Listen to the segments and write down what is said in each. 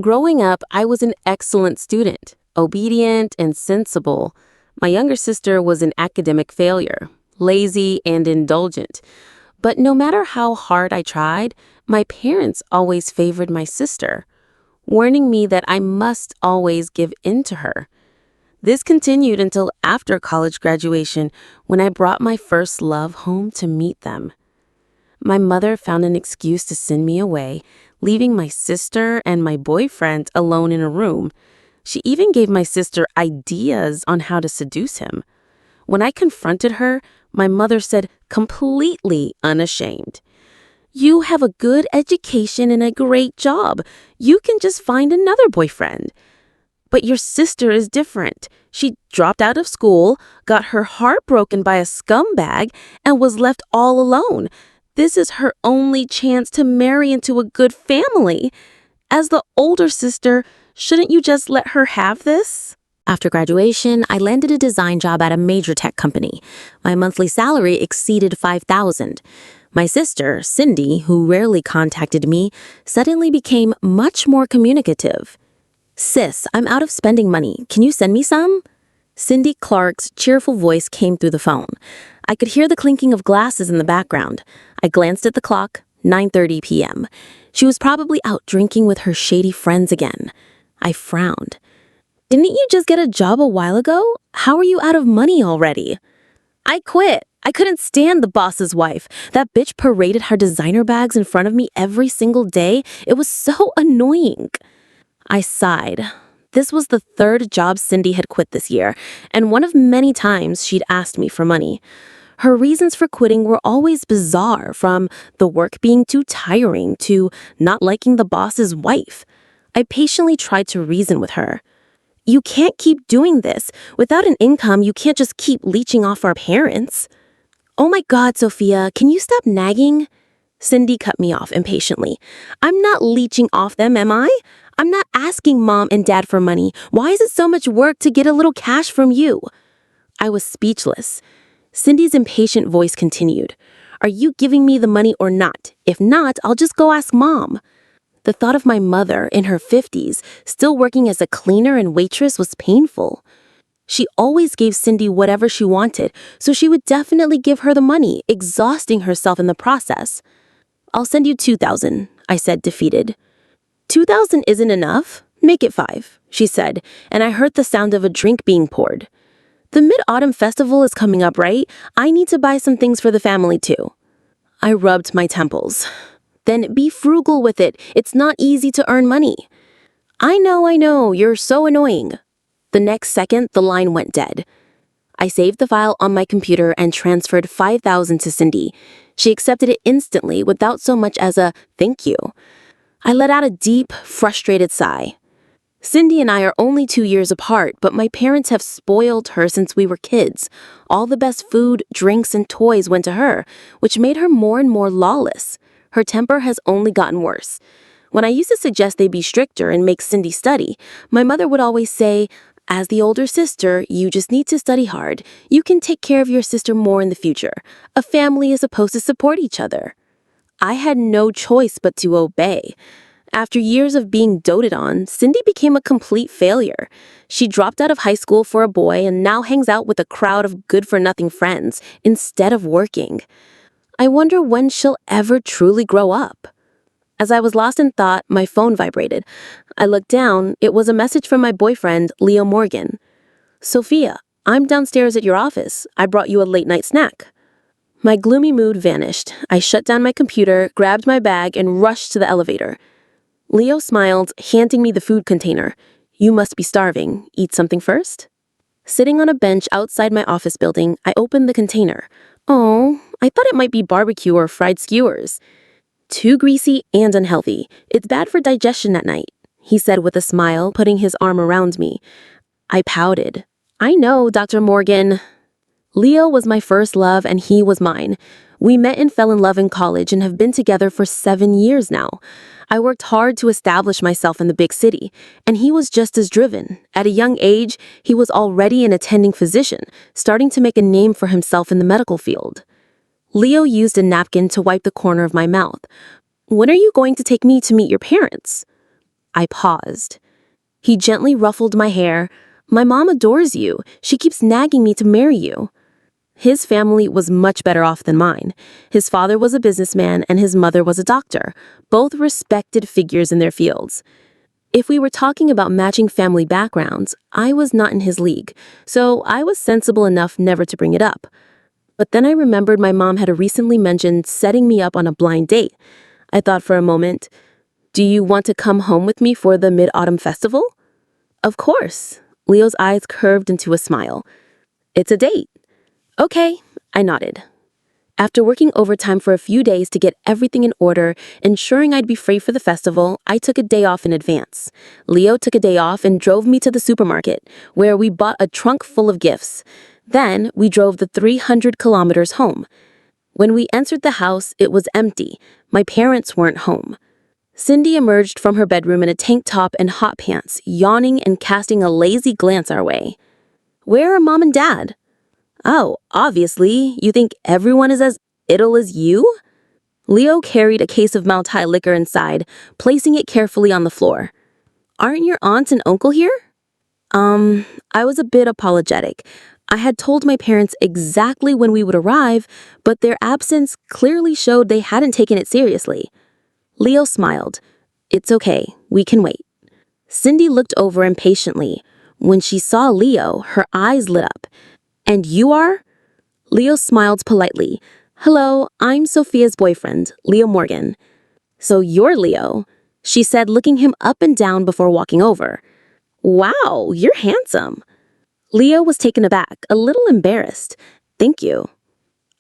Growing up, I was an excellent student, obedient and sensible. My younger sister was an academic failure, lazy and indulgent. But no matter how hard I tried, my parents always favored my sister, warning me that I must always give in to her. This continued until after college graduation, when I brought my first love home to meet them. My mother found an excuse to send me away, leaving my sister and my boyfriend alone in a room. She even gave my sister ideas on how to seduce him. When I confronted her, my mother said, completely unashamed, "You have a good education and a great job. You can just find another boyfriend." But your sister is different. She dropped out of school, got her heart broken by a scumbag, and was left all alone. This is her only chance to marry into a good family. As the older sister, shouldn't you just let her have this? After graduation, I landed a design job at a major tech company. My monthly salary exceeded $5,000. My sister, Cindy, who rarely contacted me, suddenly became much more communicative. "Sis, I'm out of spending money. Can you send me some?" Cindy Clark's cheerful voice came through the phone. I could hear the clinking of glasses in the background. I glanced at the clock, 9:30 p.m. She was probably out drinking with her shady friends again. I frowned. "Didn't you just get a job a while ago? How are you out of money already?" "I quit. I couldn't stand the boss's wife. That bitch paraded her designer bags in front of me every single day. It was so annoying." I sighed. This was the third job Cindy had quit this year, and one of many times she'd asked me for money. Her reasons for quitting were always bizarre, from the work being too tiring to not liking the boss's wife. I patiently tried to reason with her. "You can't keep doing this. Without an income, you can't just keep leeching off our parents." "Oh my God, Sophia, can you stop nagging?" Cindy cut me off impatiently. "I'm not leeching off them, am I? I'm not asking Mom and Dad for money. Why is it so much work to get a little cash from you?" I was speechless. Cindy's impatient voice continued. "Are you giving me the money or not? If not, I'll just go ask Mom." The thought of my mother, in her 50s, still working as a cleaner and waitress was painful. She always gave Cindy whatever she wanted, so she would definitely give her the money, exhausting herself in the process. "I'll send you $2,000, I said, defeated. "2,000 isn't enough? Make it 5, she said, and I heard the sound of a drink being poured. "The Mid-Autumn Festival is coming up, right? I need to buy some things for the family, too." I rubbed my temples. "Then be frugal with it. It's not easy to earn money." I know, you're so annoying." The next second, the line went dead. I saved the file on my computer and transferred $5,000 to Cindy. She accepted it instantly without so much as a "thank you." I let out a deep, frustrated sigh. Cindy and I are only 2 years apart, but my parents have spoiled her since we were kids. All the best food, drinks, and toys went to her, which made her more and more lawless. Her temper has only gotten worse. When I used to suggest they be stricter and make Cindy study, my mother would always say, "As the older sister, you just need to study hard. You can take care of your sister more in the future. A family is supposed to support each other." I had no choice but to obey. After years of being doted on, Cindy became a complete failure. She dropped out of high school for a boy and now hangs out with a crowd of good-for-nothing friends instead of working. I wonder when she'll ever truly grow up. As I was lost in thought, my phone vibrated. I looked down. It was a message from my boyfriend, Leo Morgan. "Sophia, I'm downstairs at your office. I brought you a late-night snack." My gloomy mood vanished. I shut down my computer, grabbed my bag, and rushed to the elevator. Leo smiled, handing me the food container. "You must be starving. Eat something first?" Sitting on a bench outside my office building, I opened the container. Oh, I thought it might be barbecue or fried skewers. "Too greasy and unhealthy. It's bad for digestion at night," he said with a smile, putting his arm around me. I pouted. "I know, Dr. Morgan." Leo was my first love and he was mine. We met and fell in love in college and have been together for 7 years now. I worked hard to establish myself in the big city, and he was just as driven. At a young age, he was already an attending physician, starting to make a name for himself in the medical field. Leo used a napkin to wipe the corner of my mouth. "When are you going to take me to meet your parents?" I paused. He gently ruffled my hair. My mom adores you. She keeps nagging me to marry you. His family was much better off than mine. His father was a businessman and his mother was a doctor, both respected figures in their fields. If we were talking about matching family backgrounds, I was not in his league, so I was sensible enough never to bring it up. But then I remembered my mom had recently mentioned setting me up on a blind date. I thought for a moment, do you want to come home with me for the Mid-Autumn Festival? Of course. Leo's eyes curved into a smile. It's a date. Okay, I nodded. After working overtime for a few days to get everything in order, ensuring I'd be free for the festival, I took a day off in advance. Leo took a day off and drove me to the supermarket, where we bought a trunk full of gifts. Then we drove the 300 kilometers home. When we entered the house, it was empty. My parents weren't home. Cindy emerged from her bedroom in a tank top and hot pants, yawning and casting a lazy glance our way. Where are Mom and Dad? Oh, obviously, you think everyone is as idle as you? Leo carried a case of Maltai liquor inside, placing it carefully on the floor. Aren't your aunt and uncle here? I was a bit apologetic. I had told my parents exactly when we would arrive, but their absence clearly showed they hadn't taken it seriously. Leo smiled. It's okay, we can wait. Cindy looked over impatiently. When she saw Leo, her eyes lit up. And you are? Leo smiled politely. Hello, I'm Sophia's boyfriend, Leo Morgan. So you're Leo, she said, looking him up and down before walking over. Wow, you're handsome. Leo was taken aback, a little embarrassed. Thank you.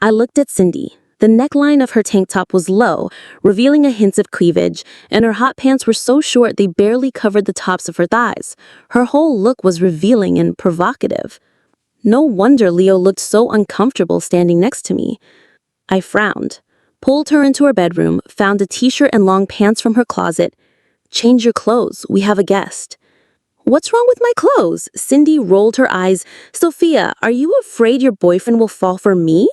I looked at Cindy. The neckline of her tank top was low, revealing a hint of cleavage, and her hot pants were so short they barely covered the tops of her thighs. Her whole look was revealing and provocative. No wonder Leo looked so uncomfortable standing next to me. I frowned, pulled her into her bedroom, found a t-shirt and long pants from her closet. Change your clothes, we have a guest. What's wrong with my clothes? Cindy rolled her eyes. Sophia, are you afraid your boyfriend will fall for me?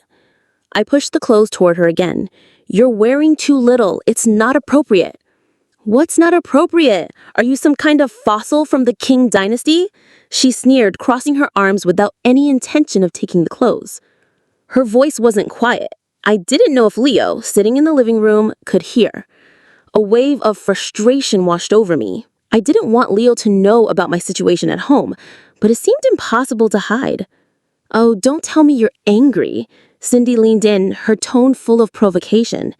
I pushed the clothes toward her again. You're wearing too little. It's not appropriate. What's not appropriate? Are you some kind of fossil from the Qing dynasty? She sneered, crossing her arms without any intention of taking the clothes. Her voice wasn't quiet. I didn't know if Leo, sitting in the living room, could hear. A wave of frustration washed over me. I didn't want Leo to know about my situation at home, but it seemed impossible to hide. Oh, don't tell me you're angry. Cindy leaned in, her tone full of provocation.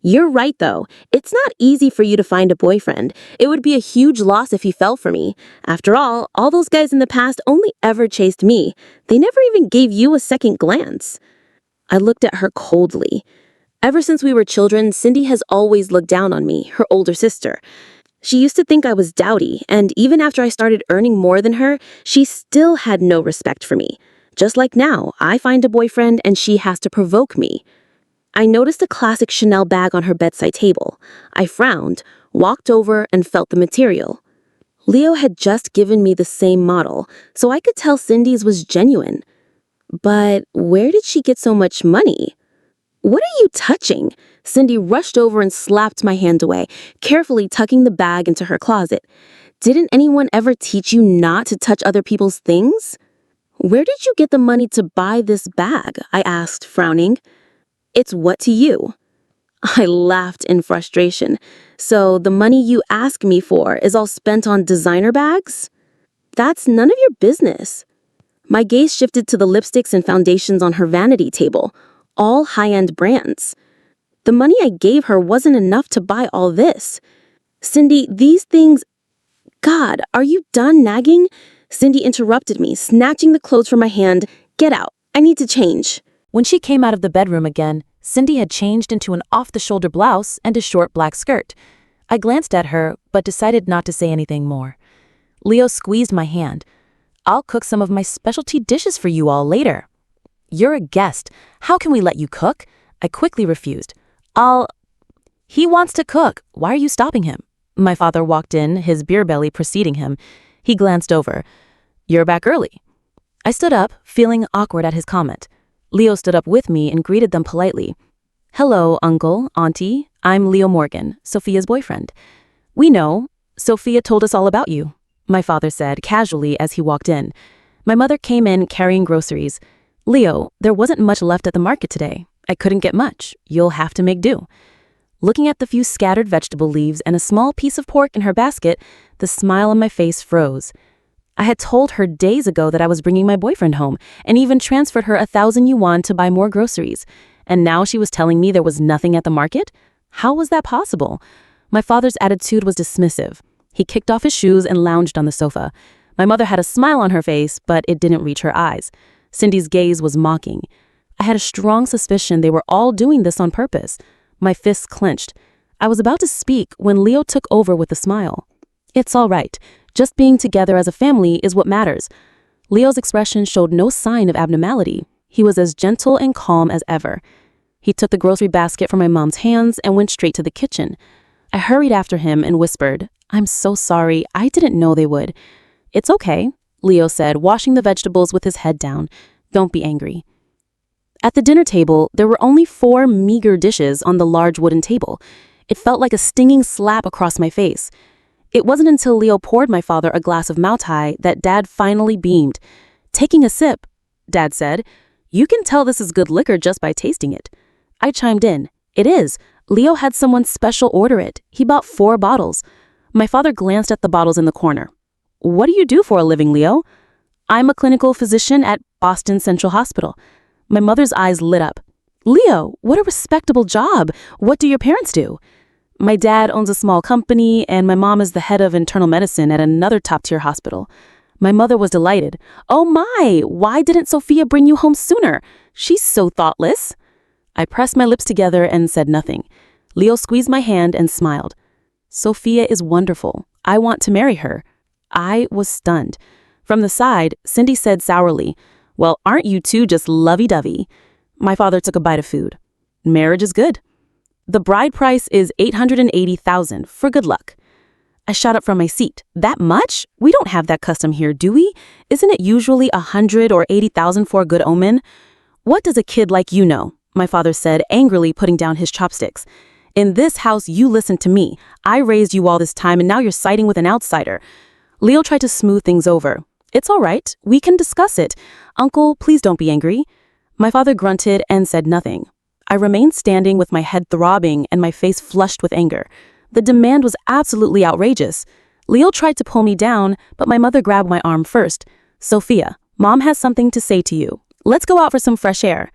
You're right, though. It's not easy for you to find a boyfriend. It would be a huge loss if he fell for me. After all those guys in the past only ever chased me. They never even gave you a second glance. I looked at her coldly. Ever since we were children, Cindy has always looked down on me, her older sister. She used to think I was dowdy, and even after I started earning more than her, she still had no respect for me. Just like now, I find a boyfriend and she has to provoke me. I noticed a classic Chanel bag on her bedside table. I frowned, walked over, and felt the material. Leo had just given me the same model, so I could tell Cindy's was genuine. But where did she get so much money? What are you touching? Cindy rushed over and slapped my hand away, carefully tucking the bag into her closet. Didn't anyone ever teach you not to touch other people's things? Where did you get the money to buy this bag? I asked, frowning. It's what to you? I laughed in frustration. So the money you ask me for is all spent on designer bags? That's none of your business. My gaze shifted to the lipsticks and foundations on her vanity table, all high-end brands. The money I gave her wasn't enough to buy all this. Cindy, these things... God, are you done nagging? Cindy interrupted me, snatching the clothes from my hand. Get out. I need to change. When she came out of the bedroom again, Cindy had changed into an off-the-shoulder blouse and a short black skirt. I glanced at her, but decided not to say anything more. Leo squeezed my hand. I'll cook some of my specialty dishes for you all later. You're a guest. How can we let you cook? I quickly refused. He wants to cook. Why are you stopping him? My father walked in, his beer belly preceding him. He glanced over. You're back early. I stood up, feeling awkward at his comment. Leo stood up with me and greeted them politely. Hello, uncle, auntie. I'm Leo Morgan, Sophia's boyfriend. We know, Sophia told us all about you, my father said casually as he walked in. My mother came in carrying groceries. Leo, there wasn't much left at the market today. I couldn't get much. You'll have to make do. Looking at the few scattered vegetable leaves and a small piece of pork in her basket, the smile on my face froze. I had told her days ago that I was bringing my boyfriend home and even transferred her 1,000 yuan to buy more groceries. And now she was telling me there was nothing at the market? How was that possible? My father's attitude was dismissive. He kicked off his shoes and lounged on the sofa. My mother had a smile on her face, but it didn't reach her eyes. Cindy's gaze was mocking. I had a strong suspicion they were all doing this on purpose. My fists clenched. I was about to speak when Leo took over with a smile. It's all right. Just being together as a family is what matters. Leo's expression showed no sign of abnormality. He was as gentle and calm as ever. He took the grocery basket from my mom's hands and went straight to the kitchen. I hurried after him and whispered, "I'm so sorry. I didn't know they would." "It's okay," Leo said, washing the vegetables with his head down. "Don't be angry." At the dinner table, there were only 4 meager dishes on the large wooden table. It felt like a stinging slap across my face. It wasn't until Leo poured my father a glass of Maotai that Dad finally beamed. "Taking a sip," Dad said. "You can tell this is good liquor just by tasting it." I chimed in. "It is. Leo had someone special order it. He bought 4 bottles." My father glanced at the bottles in the corner. "What do you do for a living, Leo?" "I'm a clinical physician at Boston Central Hospital." My mother's eyes lit up. "Leo, what a respectable job. What do your parents do?" "My dad owns a small company, and my mom is the head of internal medicine at another top-tier hospital." My mother was delighted. "Oh my, why didn't Sophia bring you home sooner? She's so thoughtless." I pressed my lips together and said nothing. Leo squeezed my hand and smiled. "Sophia is wonderful. I want to marry her." I was stunned. From the side, Cindy said sourly, "Well, aren't you two just lovey-dovey?" My father took a bite of food. "Marriage is good. The bride price is 880,000 for good luck." I shot up from my seat. "That much? We don't have that custom here, do we? Isn't it usually 100 or 80,000 for a good omen?" "What does a kid like you know?" my father said, angrily putting down his chopsticks. "In this house, you listen to me. I raised you all this time, and now you're siding with an outsider." Leo tried to smooth things over. "It's all right. We can discuss it. Uncle, please don't be angry." My father grunted and said nothing. I remained standing with my head throbbing and my face flushed with anger. The demand was absolutely outrageous. Leo tried to pull me down, but my mother grabbed my arm first. "Sophia, Mom has something to say to you. Let's go out for some fresh air."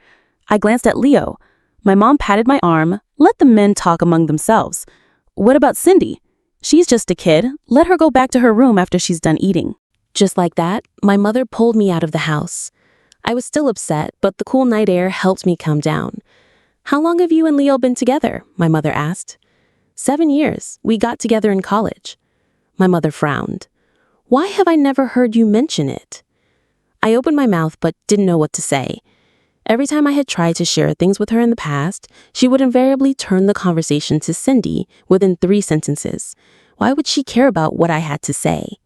I glanced at Leo. My mom patted my arm. "Let the men talk among themselves." "What about Cindy?" "She's just a kid. Let her go back to her room after she's done eating." Just like that, my mother pulled me out of the house. I was still upset, but the cool night air helped me calm down. "How long have you and Leo been together?" my mother asked. 7 years. We got together in college." My mother frowned. "Why have I never heard you mention it?" I opened my mouth but didn't know what to say. Every time I had tried to share things with her in the past, she would invariably turn the conversation to Cindy within 3 sentences. Why would she care about what I had to say?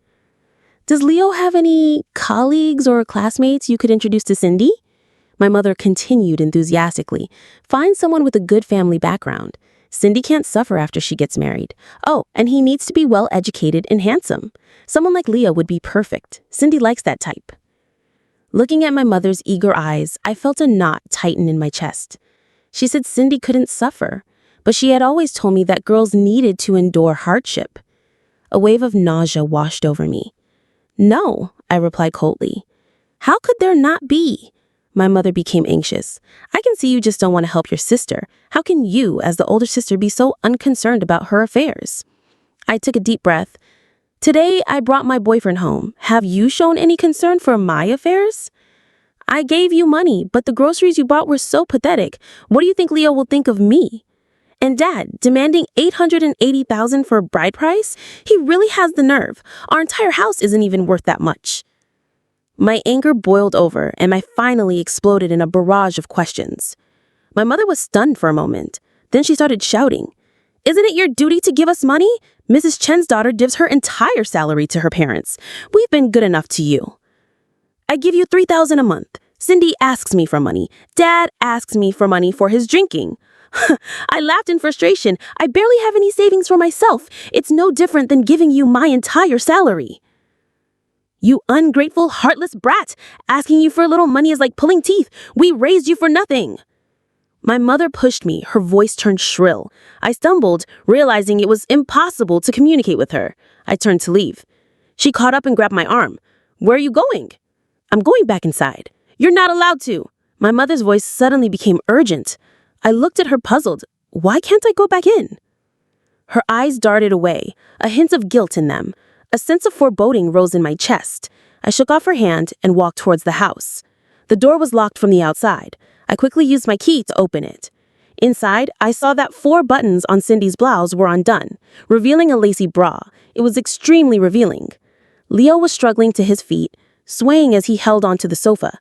"Does Leo have any colleagues or classmates you could introduce to Cindy?" My mother continued enthusiastically. "Find someone with a good family background. Cindy can't suffer after she gets married. Oh, and he needs to be well-educated and handsome. Someone like Leo would be perfect. Cindy likes that type." Looking at my mother's eager eyes, I felt a knot tighten in my chest. She said Cindy couldn't suffer, but she had always told me that girls needed to endure hardship. A wave of nausea washed over me. "No," I replied coldly. "How could there not be?" My mother became anxious. "I can see you just don't want to help your sister. How can you, as the older sister, be so unconcerned about her affairs?" I took a deep breath. "Today, I brought my boyfriend home. Have you shown any concern for my affairs?" "I gave you money, but the groceries you bought were so pathetic. What do you think Leo will think of me?" "And Dad, demanding 880,000 for a bride price? He really has the nerve. Our entire house isn't even worth that much." My anger boiled over, and I finally exploded in a barrage of questions. My mother was stunned for a moment. Then she started shouting, "Isn't it your duty to give us money? Mrs. Chen's daughter gives her entire salary to her parents. We've been good enough to you. I give you 3,000 a month. Cindy asks me for money. Dad asks me for money for his drinking. I laughed in frustration. I barely have any savings for myself. It's no different than giving you my entire salary. You ungrateful, heartless brat. Asking you for a little money is like pulling teeth. We raised you for nothing. My mother pushed me, her voice turned shrill. I stumbled, realizing it was impossible to communicate with her. I turned to leave. She caught up and grabbed my arm. Where are you going? I'm going back inside. You're not allowed to. My mother's voice suddenly became urgent. I looked at her puzzled. Why can't I go back in? Her eyes darted away, a hint of guilt in them. A sense of foreboding rose in my chest. I shook off her hand and walked towards the house. The door was locked from the outside. I quickly used my key to open it. Inside, I saw that 4 buttons on Cindy's blouse were undone, revealing a lacy bra. It was extremely revealing. Leo was struggling to his feet, swaying as he held onto the sofa.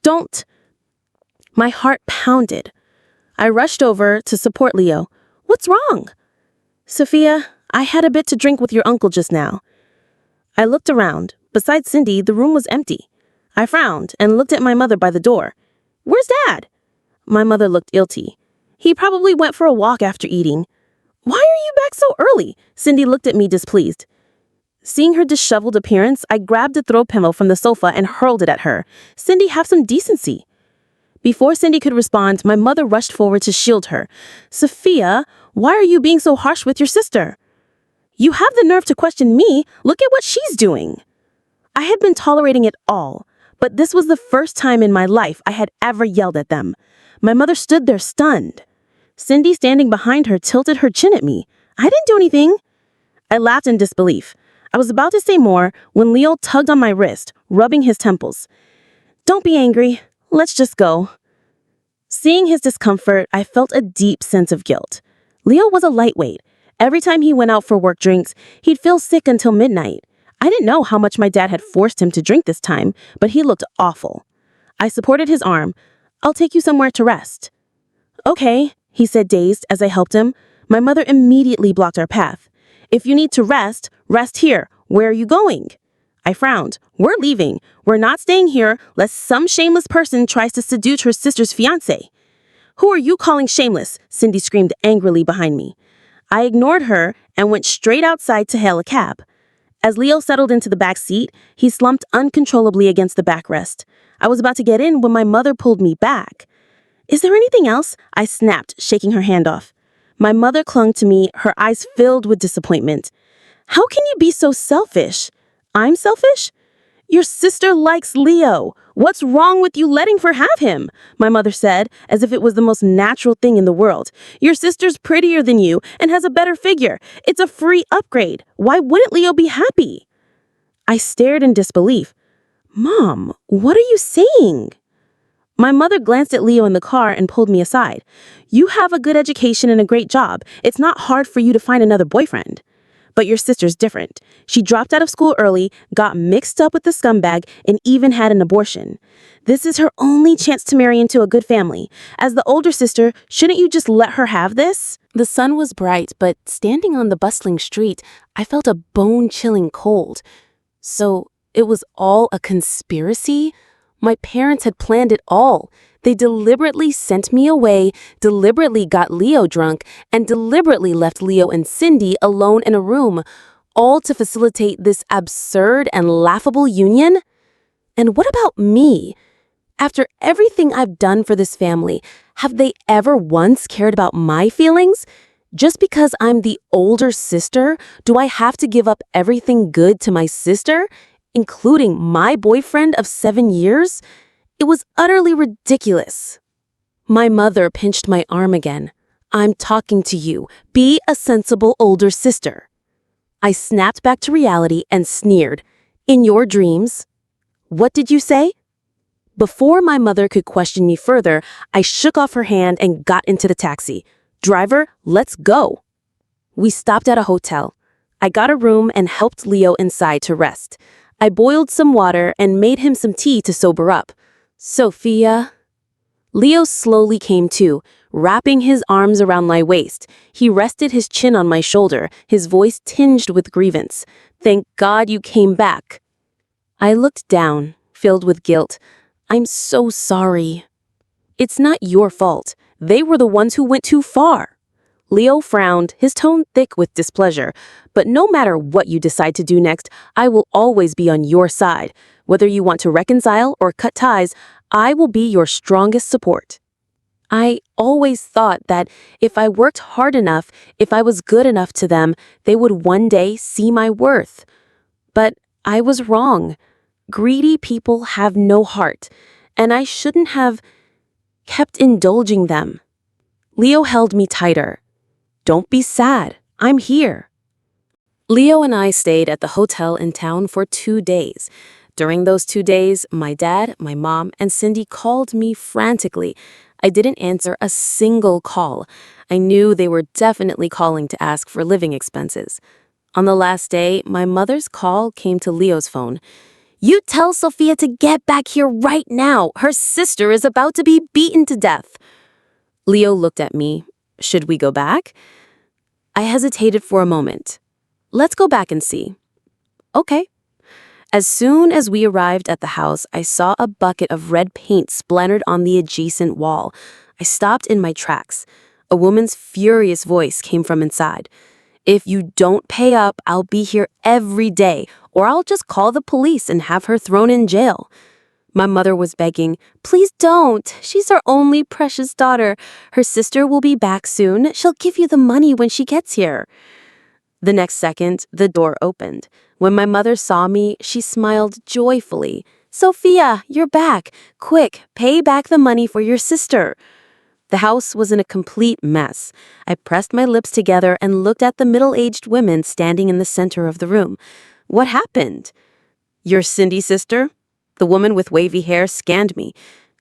Don't! My heart pounded. I rushed over to support Leo. What's wrong? Sophia, I had a bit to drink with your uncle just now. I looked around. Besides Cindy, the room was empty. I frowned and looked at my mother by the door. Where's Dad? My mother looked guilty. He probably went for a walk after eating. Why are you back so early? Cindy looked at me displeased. Seeing her disheveled appearance, I grabbed a throw pillow from the sofa and hurled it at her. Cindy, have some decency. Before Cindy could respond, my mother rushed forward to shield her. Sophia, why are you being so harsh with your sister? You have the nerve to question me. Look at what she's doing. I had been tolerating it all, but this was the first time in my life I had ever yelled at them. My mother stood there stunned. Cindy, standing behind her, tilted her chin at me. I didn't do anything. I laughed in disbelief. I was about to say more when Leo tugged on my wrist, rubbing his temples. Don't be angry. Let's just go. Seeing his discomfort, I felt a deep sense of guilt. Leo was a lightweight. Every time he went out for work drinks, he'd feel sick until midnight. I didn't know how much my dad had forced him to drink this time, but he looked awful. I supported his arm. I'll take you somewhere to rest. Okay, he said dazed as I helped him. My mother immediately blocked our path. If you need to rest, rest here. Where are you going? I frowned. We're leaving. We're not staying here lest some shameless person tries to seduce her sister's fiancé. Who are you calling shameless? Cindy screamed angrily behind me. I ignored her and went straight outside to hail a cab. As Leo settled into the back seat, he slumped uncontrollably against the backrest. I was about to get in when my mother pulled me back. Is there anything else? I snapped, shaking her hand off. My mother clung to me, her eyes filled with disappointment. How can you be so selfish? I'm selfish? Your sister likes Leo. What's wrong with you letting her have him? My mother said, as if it was the most natural thing in the world. Your sister's prettier than you and has a better figure. It's a free upgrade. Why wouldn't Leo be happy? I stared in disbelief. Mom, what are you saying? My mother glanced at Leo in the car and pulled me aside. You have a good education and a great job. It's not hard for you to find another boyfriend. But your sister's different. She dropped out of school early, got mixed up with the scumbag, and even had an abortion. This is her only chance to marry into a good family. As the older sister, shouldn't you just let her have this? The sun was bright, but standing on the bustling street, I felt a bone-chilling cold. So it was all a conspiracy? My parents had planned it all. They deliberately sent me away, deliberately got Leo drunk, and deliberately left Leo and Cindy alone in a room, all to facilitate this absurd and laughable union? And what about me? After everything I've done for this family, have they ever once cared about my feelings? Just because I'm the older sister, do I have to give up everything good to my sister, including my boyfriend of 7 years? It was utterly ridiculous. My mother pinched my arm again. I'm talking to you. Be a sensible older sister. I snapped back to reality and sneered. In your dreams? What did you say? Before my mother could question me further, I shook off her hand and got into the taxi. Driver, let's go. We stopped at a hotel. I got a room and helped Leo inside to rest. I boiled some water and made him some tea to sober up. Sophia. Leo slowly came to, wrapping his arms around my waist. He rested his chin on my shoulder, his voice tinged with grievance. Thank God you came back. I looked down, filled with guilt. I'm so sorry. It's not your fault. They were the ones who went too far. Leo frowned, his tone thick with displeasure. But no matter what you decide to do next, I will always be on your side. Whether you want to reconcile or cut ties, I will be your strongest support. I always thought that if I worked hard enough, if I was good enough to them, they would one day see my worth. But I was wrong. Greedy people have no heart, and I shouldn't have kept indulging them. Leo held me tighter. Don't be sad. I'm here. Leo and I stayed at the hotel in town for 2 days. During those 2 days, my dad, my mom, and Cindy called me frantically. I didn't answer a single call. I knew they were definitely calling to ask for living expenses. On the last day, my mother's call came to Leo's phone. You tell Sophia to get back here right now. Her sister is about to be beaten to death. Leo looked at me. Should we go back? I hesitated for a moment. Let's go back and see. Okay. As soon as we arrived at the house, I saw a bucket of red paint splattered on the adjacent wall. I stopped in my tracks. A woman's furious voice came from inside. If you don't pay up, I'll be here every day, or I'll just call the police and have her thrown in jail. My mother was begging, please don't. She's our only precious daughter. Her sister will be back soon. She'll give you the money when she gets here. The next second, the door opened. When my mother saw me, she smiled joyfully. Sophia, you're back. Quick, pay back the money for your sister. The house was in a complete mess. I pressed my lips together and looked at the middle-aged women standing in the center of the room. What happened? You're Cindy's sister? The woman with wavy hair scanned me.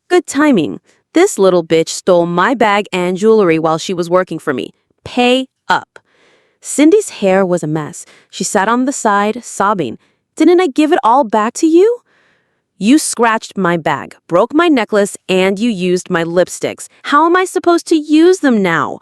Good timing. This little bitch stole my bag and jewelry while she was working for me. Pay up. Cindy's hair was a mess. She sat on the side, sobbing. Didn't I give it all back to you? You scratched my bag, broke my necklace, and you used my lipsticks. How am I supposed to use them now?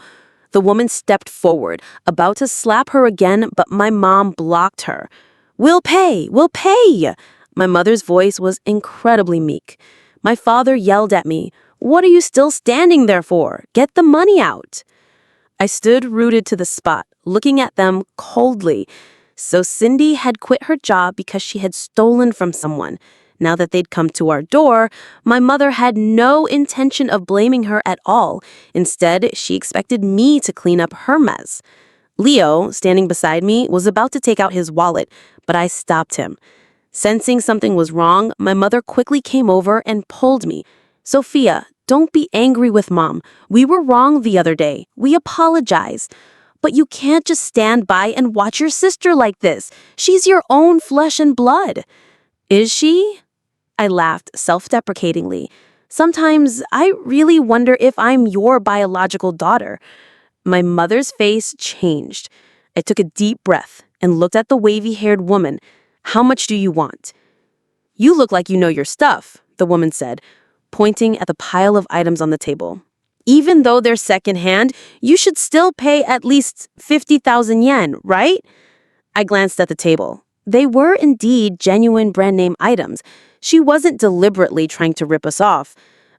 The woman stepped forward, about to slap her again, but my mom blocked her. We'll pay! We'll pay! My mother's voice was incredibly meek. My father yelled at me, What are you still standing there for? Get the money out! I stood rooted to the spot, looking at them coldly. So Cindy had quit her job because she had stolen from someone. Now that they'd come to our door, my mother had no intention of blaming her at all. Instead, she expected me to clean up her mess. Leo, standing beside me, was about to take out his wallet, but I stopped him. Sensing something was wrong, my mother quickly came over and pulled me. Sophia, don't be angry with Mom. We were wrong the other day. We apologize. But you can't just stand by and watch your sister like this. She's your own flesh and blood. Is she? I laughed self-deprecatingly. Sometimes I really wonder if I'm your biological daughter. My mother's face changed. I took a deep breath and looked at the wavy-haired woman. How much do you want? You look like you know your stuff, the woman said, pointing at the pile of items on the table. Even though they're secondhand, you should still pay at least 50,000 yen, right? I glanced at the table. They were indeed genuine brand name items. She wasn't deliberately trying to rip us off.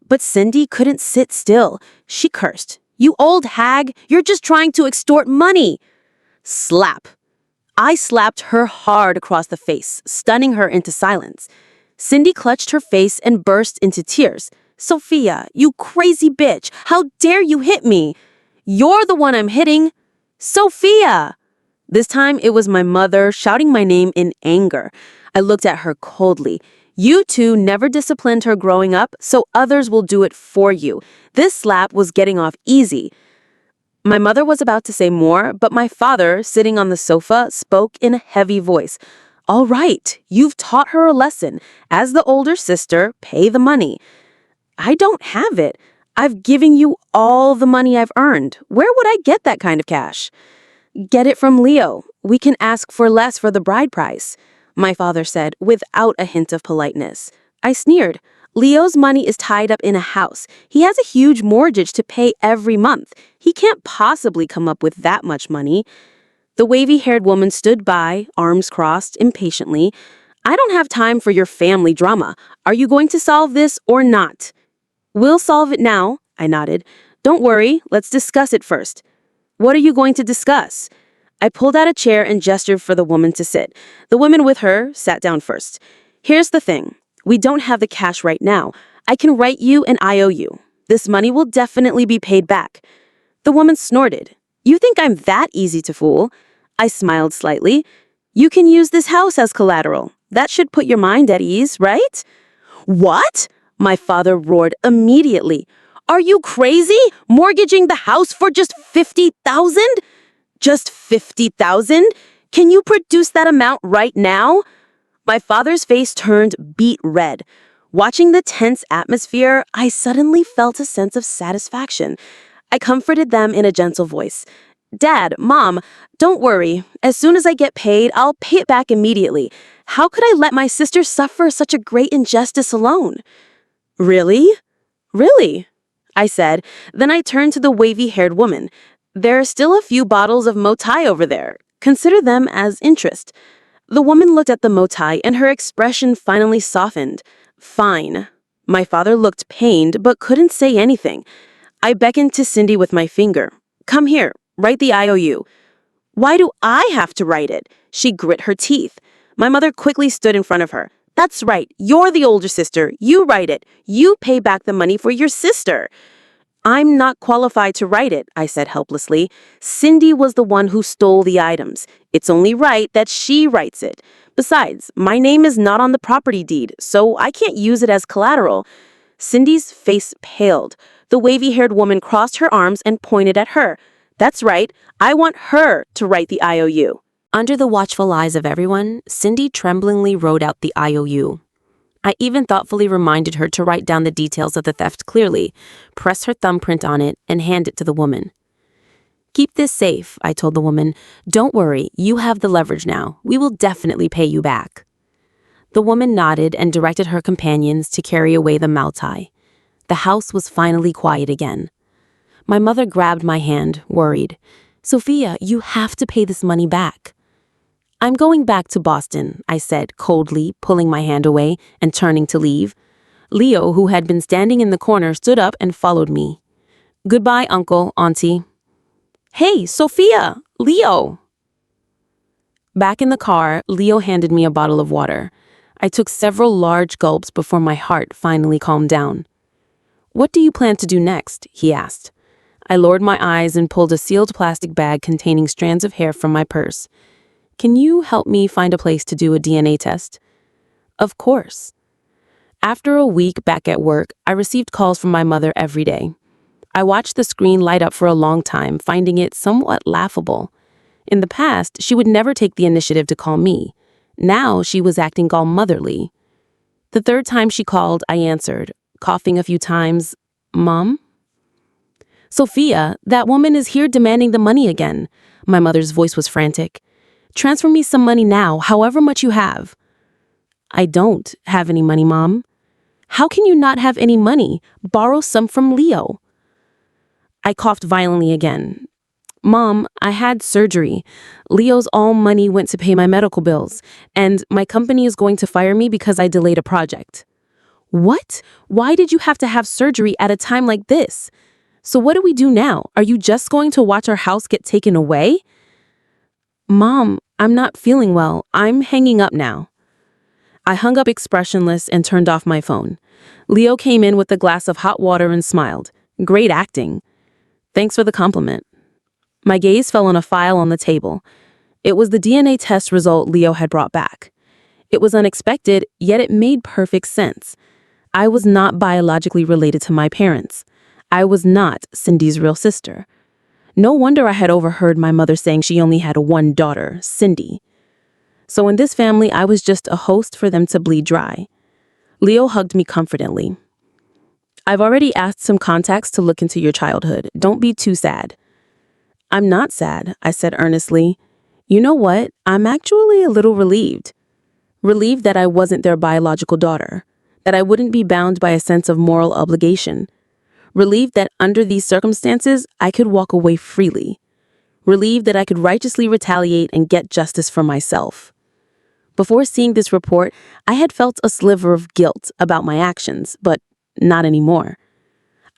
But Cindy couldn't sit still. She cursed. You old hag, you're just trying to extort money. Slap. I slapped her hard across the face, stunning her into silence. Cindy clutched her face and burst into tears. Sophia, you crazy bitch, how dare you hit me? You're the one I'm hitting. Sophia! This time it was my mother shouting my name in anger. I looked at her coldly. You two never disciplined her growing up, so others will do it for you. This slap was getting off easy. My mother was about to say more, but my father, sitting on the sofa, spoke in a heavy voice. All right, you've taught her a lesson. As the older sister, pay the money. I don't have it. I've given you all the money I've earned. Where would I get that kind of cash? Get it from Leo. We can ask for less for the bride price, my father said without a hint of politeness. I sneered. Leo's money is tied up in a house. He has a huge mortgage to pay every month. He can't possibly come up with that much money. The wavy-haired woman stood by, arms crossed, impatiently. I don't have time for your family drama. Are you going to solve this or not? We'll solve it now, I nodded. Don't worry, let's discuss it first. What are you going to discuss? I pulled out a chair and gestured for the woman to sit. The woman with her sat down first. Here's the thing. We don't have the cash right now. I can write you an IOU. This money will definitely be paid back. The woman snorted. You think I'm that easy to fool? I smiled slightly. You can use this house as collateral. That should put your mind at ease, right? What? My father roared immediately. Are you crazy? Mortgaging the house for just $50,000? Just $50,000? Can you produce that amount right now? My father's face turned beet red. Watching the tense atmosphere, I suddenly felt a sense of satisfaction. I comforted them in a gentle voice. Dad, Mom, don't worry. As soon as I get paid, I'll pay it back immediately. How could I let my sister suffer such a great injustice alone? Really? Really? I said. Then I turned to the wavy-haired woman. There are still a few bottles of Motai over there. Consider them as interest. The woman looked at the Motai and her expression finally softened. Fine. My father looked pained but couldn't say anything. I beckoned to Cindy with my finger. Come here, write the IOU. Why do I have to write it? She grit her teeth. My mother quickly stood in front of her. That's right, you're the older sister. You write it. You pay back the money for your sister. I'm not qualified to write it, I said helplessly. Cindy was the one who stole the items. It's only right that she writes it. Besides, my name is not on the property deed, so I can't use it as collateral. Cindy's face paled. The wavy-haired woman crossed her arms and pointed at her. That's right, I want her to write the IOU. Under the watchful eyes of everyone, Cindy tremblingly wrote out the IOU. I even thoughtfully reminded her to write down the details of the theft clearly, press her thumbprint on it, and hand it to the woman. Keep this safe, I told the woman. Don't worry, you have the leverage now. We will definitely pay you back. The woman nodded and directed her companions to carry away the Motai. The house was finally quiet again. My mother grabbed my hand, worried. Sophia, you have to pay this money back. I'm going back to Boston, I said coldly, pulling my hand away and turning to leave. Leo, who had been standing in the corner, stood up and followed me. Goodbye, Uncle, Auntie. Hey, Sophia! Leo! Back in the car, Leo handed me a bottle of water. I took several large gulps before my heart finally calmed down. What do you plan to do next? He asked. I lowered my eyes and pulled a sealed plastic bag containing strands of hair from my purse. Can you help me find a place to do a DNA test? Of course. After a week back at work, I received calls from my mother every day. I watched the screen light up for a long time, finding it somewhat laughable. In the past, she would never take the initiative to call me. Now she was acting all motherly. The third time she called, I answered, coughing a few times. Mom? Sophia, that woman is here demanding the money again. My mother's voice was frantic. Transfer me some money now, however much you have. I don't have any money, Mom. How can you not have any money? Borrow some from Leo. I coughed violently again. Mom, I had surgery. Leo's all money went to pay my medical bills, and my company is going to fire me because I delayed a project. What? Why did you have to have surgery at a time like this? So what do we do now? Are you just going to watch our house get taken away? Mom, I'm not feeling well. I'm hanging up now. I hung up expressionless and turned off my phone. Leo came in with a glass of hot water and smiled. Great acting. Thanks for the compliment. My gaze fell on a file on the table. It was the DNA test result Leo had brought back. It was unexpected, yet it made perfect sense. I was not biologically related to my parents. I was not Cindy's real sister. No wonder I had overheard my mother saying she only had one daughter, Cindy. So in this family, I was just a host for them to bleed dry. Leo hugged me confidently. I've already asked some contacts to look into your childhood. Don't be too sad. I'm not sad, I said earnestly. You know what? I'm actually a little relieved. Relieved that I wasn't their biological daughter, that I wouldn't be bound by a sense of moral obligation. Relieved that under these circumstances, I could walk away freely. Relieved that I could righteously retaliate and get justice for myself. Before seeing this report, I had felt a sliver of guilt about my actions, but not anymore.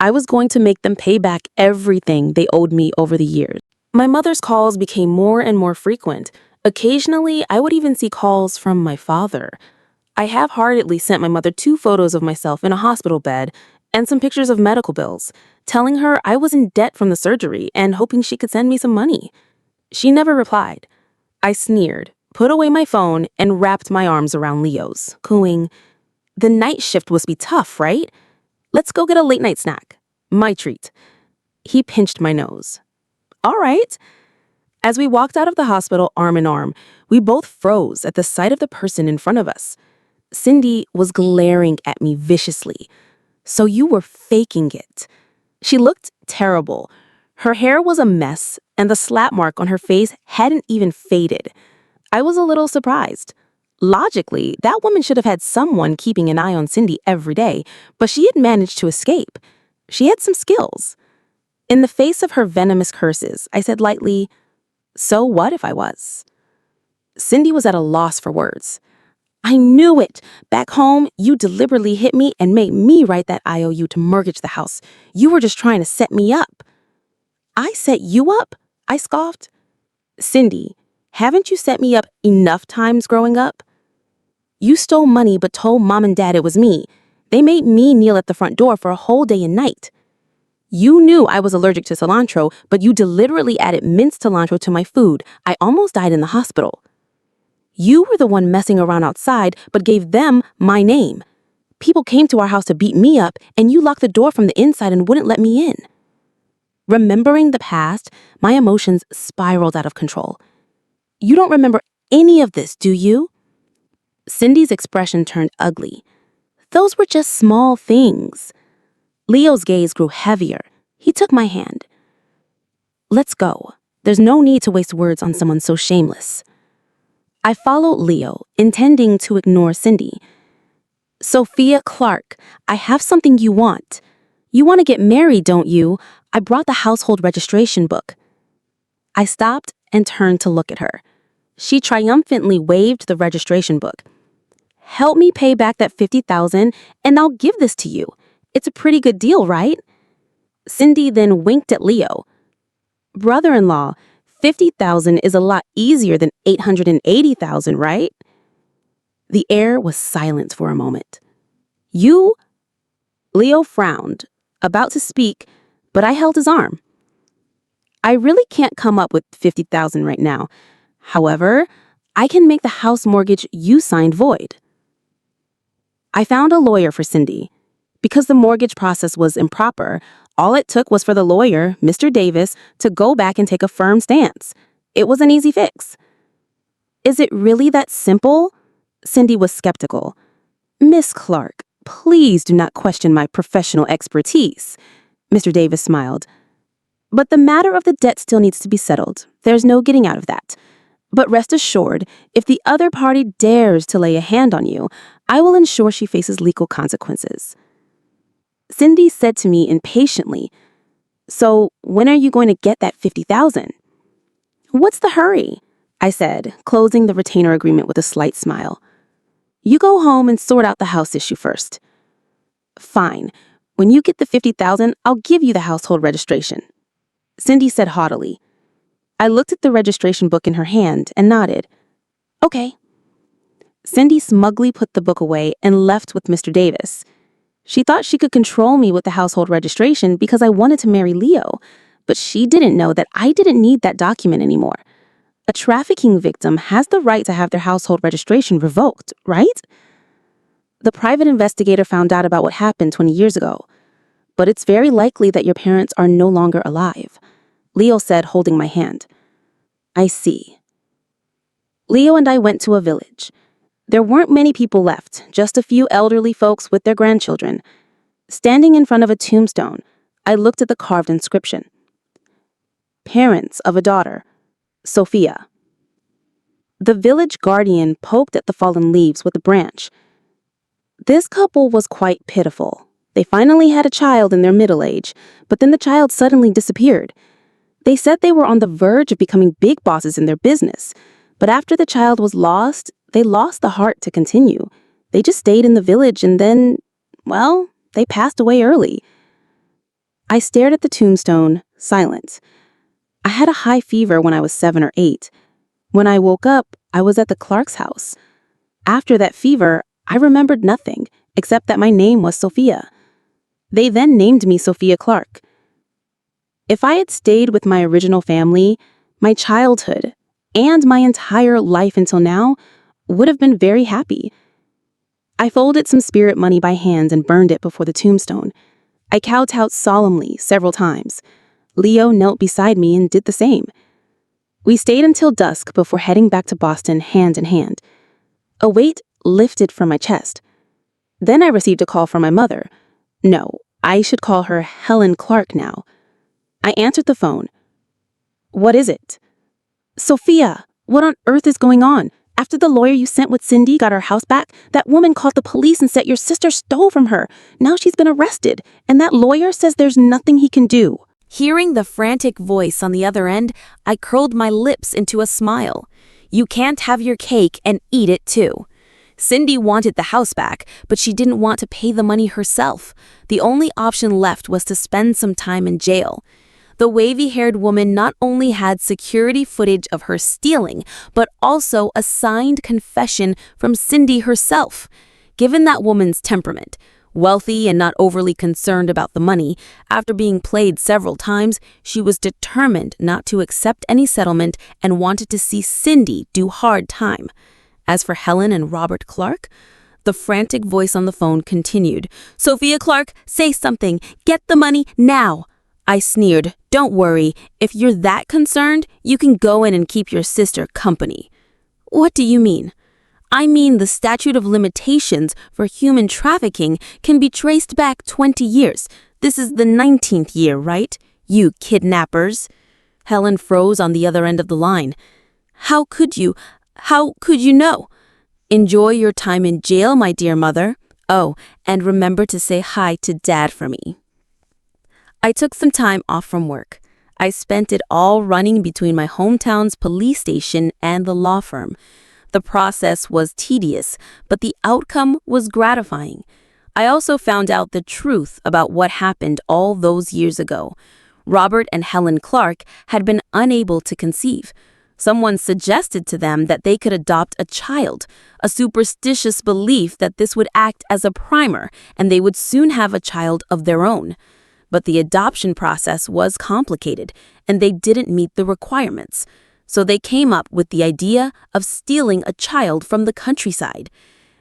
I was going to make them pay back everything they owed me over the years. My mother's calls became more and more frequent. Occasionally, I would even see calls from my father. I half-heartedly sent my mother 2 photos of myself in a hospital bed and some pictures of medical bills, telling her I was in debt from the surgery and hoping she could send me some money. She never replied. I sneered, put away my phone, and wrapped my arms around Leo's, cooing, "The night shift must be tough, right? Let's go get a late-night snack. My treat." He pinched my nose. "All right." As we walked out of the hospital arm in arm, we both froze at the sight of the person in front of us. Cindy was glaring at me viciously. "So you were faking it." She looked terrible. Her hair was a mess, and the slap mark on her face hadn't even faded. I was a little surprised. Logically, that woman should have had someone keeping an eye on Cindy every day, but she had managed to escape. She had some skills. In the face of her venomous curses, I said lightly, "So what if I was?" Cindy was at a loss for words. "I knew it. Back home, you deliberately hit me and made me write that IOU to mortgage the house. You were just trying to set me up." "I set you up?" I scoffed. "Cindy, haven't you set me up enough times growing up? You stole money but told mom and dad it was me. They made me kneel at the front door for a whole day and night. You knew I was allergic to cilantro, but you deliberately added minced cilantro to my food. I almost died in the hospital. You were the one messing around outside, but gave them my name. People came to our house to beat me up, and you locked the door from the inside and wouldn't let me in." Remembering the past, my emotions spiraled out of control. "You don't remember any of this, do you?" Cindy's expression turned ugly. "Those were just small things." Leo's gaze grew heavier. He took my hand. "Let's go. There's no need to waste words on someone so shameless." I followed Leo, intending to ignore Cindy. "Sophia Clark, I have something you want. You want to get married, don't you? I brought the household registration book." I stopped and turned to look at her. She triumphantly waved the registration book. "Help me pay back that $50,000 and I'll give this to you. It's a pretty good deal, right?" Cindy then winked at Leo. "Brother-in-law, $50,000 is a lot easier than $880,000, right?" The air was silent for a moment. "You?" Leo frowned, about to speak, but I held his arm. "I really can't come up with $50,000 right now. However, I can make the house mortgage you signed void." I found a lawyer for Cindy. Because the mortgage process was improper, all it took was for the lawyer, Mr. Davis, to go back and take a firm stance. It was an easy fix. "Is it really that simple?" Cindy was skeptical. "Miss Clark, please do not question my professional expertise." Mr. Davis smiled. "But the matter of the debt still needs to be settled. There's no getting out of that. But rest assured, if the other party dares to lay a hand on you, I will ensure she faces legal consequences." Cindy said to me impatiently, "So when are you going to get that $50,000? "What's the hurry?" I said, closing the retainer agreement with a slight smile. "You go home and sort out the house issue first." "Fine. When you get the $50,000, I'll give you the household registration," Cindy said haughtily. I looked at the registration book in her hand and nodded. "Okay." Cindy smugly put the book away and left with Mr. Davis. She thought she could control me with the household registration because I wanted to marry Leo, but she didn't know that I didn't need that document anymore. A trafficking victim has the right to have their household registration revoked, right? The private investigator found out about what happened 20 years ago, but it's very likely that your parents are no longer alive, Leo said, holding my hand. "I see." Leo and I went to a village. There weren't many people left, just a few elderly folks with their grandchildren. Standing in front of a tombstone, I looked at the carved inscription. "Parents of a daughter, Sophia." The village guardian poked at the fallen leaves with a branch. This couple was quite pitiful. They finally had a child in their middle age, but then the child suddenly disappeared. They said they were on the verge of becoming big bosses in their business, but after the child was lost, they lost the heart to continue. They just stayed in the village and then, well, they passed away early. I stared at the tombstone, silent. I had a high fever when I was 7 or 8. When I woke up, I was at the Clark's house. After that fever, I remembered nothing, except that my name was Sophia. They then named me Sophia Clark. If I had stayed with my original family, my childhood, and my entire life until now would have been very happy. I folded some spirit money by hand and burned it before the tombstone. I kowtowed solemnly several times. Leo knelt beside me and did the same. We stayed until dusk before heading back to Boston hand in hand. A weight lifted from my chest. Then I received a call from my mother. No, I should call her Helen Clark now. I answered the phone. "What is it?" "Sophia, what on earth is going on? After the lawyer you sent with Cindy got her house back, that woman called the police and said your sister stole from her. Now she's been arrested, and that lawyer says there's nothing he can do." Hearing the frantic voice on the other end, I curled my lips into a smile. You can't have your cake and eat it too. Cindy wanted the house back, but she didn't want to pay the money herself. The only option left was to spend some time in jail. The wavy-haired woman not only had security footage of her stealing, but also a signed confession from Cindy herself. Given that woman's temperament, wealthy and not overly concerned about the money, after being played several times, she was determined not to accept any settlement and wanted to see Cindy do hard time. As for Helen and Robert Clark, the frantic voice on the phone continued. "Sophia Clark, say something. Get the money now." I sneered. "Don't worry. If you're that concerned, you can go in and keep your sister company." "What do you mean?" "I mean the statute of limitations for human trafficking can be traced back 20 years. This is the 19th year, right? You kidnappers." Helen froze on the other end of the line. How could you know?" "Enjoy your time in jail, my dear mother. Oh, and remember to say hi to Dad for me." I took some time off from work. I spent it all running between my hometown's police station and the law firm. The process was tedious, but the outcome was gratifying. I also found out the truth about what happened all those years ago. Robert and Helen Clark had been unable to conceive. Someone suggested to them that they could adopt a child, a superstitious belief that this would act as a primer and they would soon have a child of their own. But the adoption process was complicated, and they didn't meet the requirements. So they came up with the idea of stealing a child from the countryside.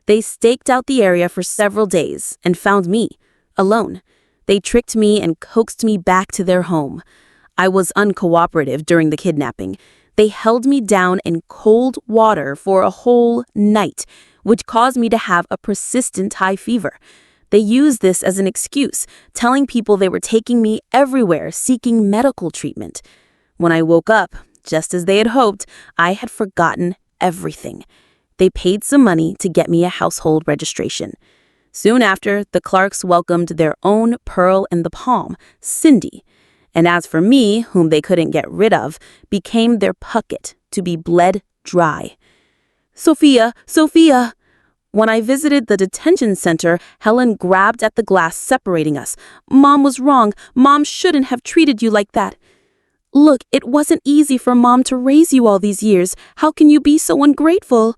They staked out the area for several days and found me, alone. They tricked me and coaxed me back to their home. I was uncooperative during the kidnapping. They held me down in cold water for a whole night, which caused me to have a persistent high fever. They used this as an excuse, telling people they were taking me everywhere seeking medical treatment. When I woke up, just as they had hoped, I had forgotten everything. They paid some money to get me a household registration. Soon after, the Clarks welcomed their own pearl in the palm, Cindy. And as for me, whom they couldn't get rid of, became their pucket to be bled dry. "Sophia, Sophia!" When I visited the detention center, Helen grabbed at the glass separating us. "Mom was wrong. Mom shouldn't have treated you like that." "Look, it wasn't easy for Mom to raise you all these years. How can you be so ungrateful?"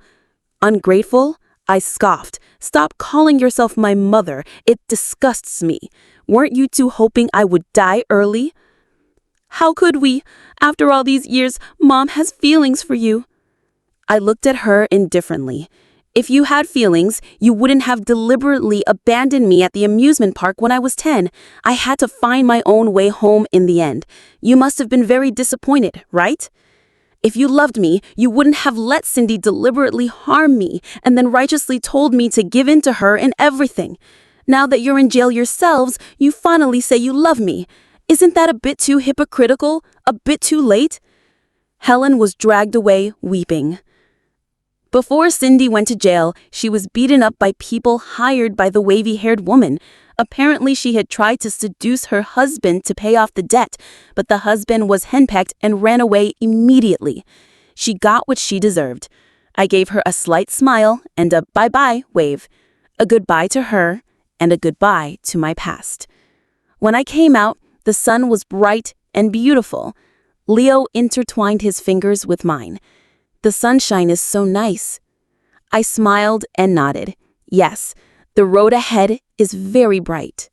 "Ungrateful?" I scoffed. "Stop calling yourself my mother. It disgusts me. Weren't you two hoping I would die early?" "How could we? After all these years, Mom has feelings for you." I looked at her indifferently. "If you had feelings, you wouldn't have deliberately abandoned me at the amusement park when I was 10. I had to find my own way home in the end. You must have been very disappointed, right? If you loved me, you wouldn't have let Cindy deliberately harm me and then righteously told me to give in to her in everything. Now that you're in jail yourselves, you finally say you love me. Isn't that a bit too hypocritical? A bit too late?" Helen was dragged away weeping. Before Cindy went to jail, she was beaten up by people hired by the wavy-haired woman. Apparently, she had tried to seduce her husband to pay off the debt, but the husband was henpecked and ran away immediately. She got what she deserved. I gave her a slight smile and a bye-bye wave, a goodbye to her and a goodbye to my past. When I came out, The sun was bright and beautiful. Leo intertwined his fingers with mine. The sunshine is so nice. I smiled and nodded. Yes, the road ahead is very bright.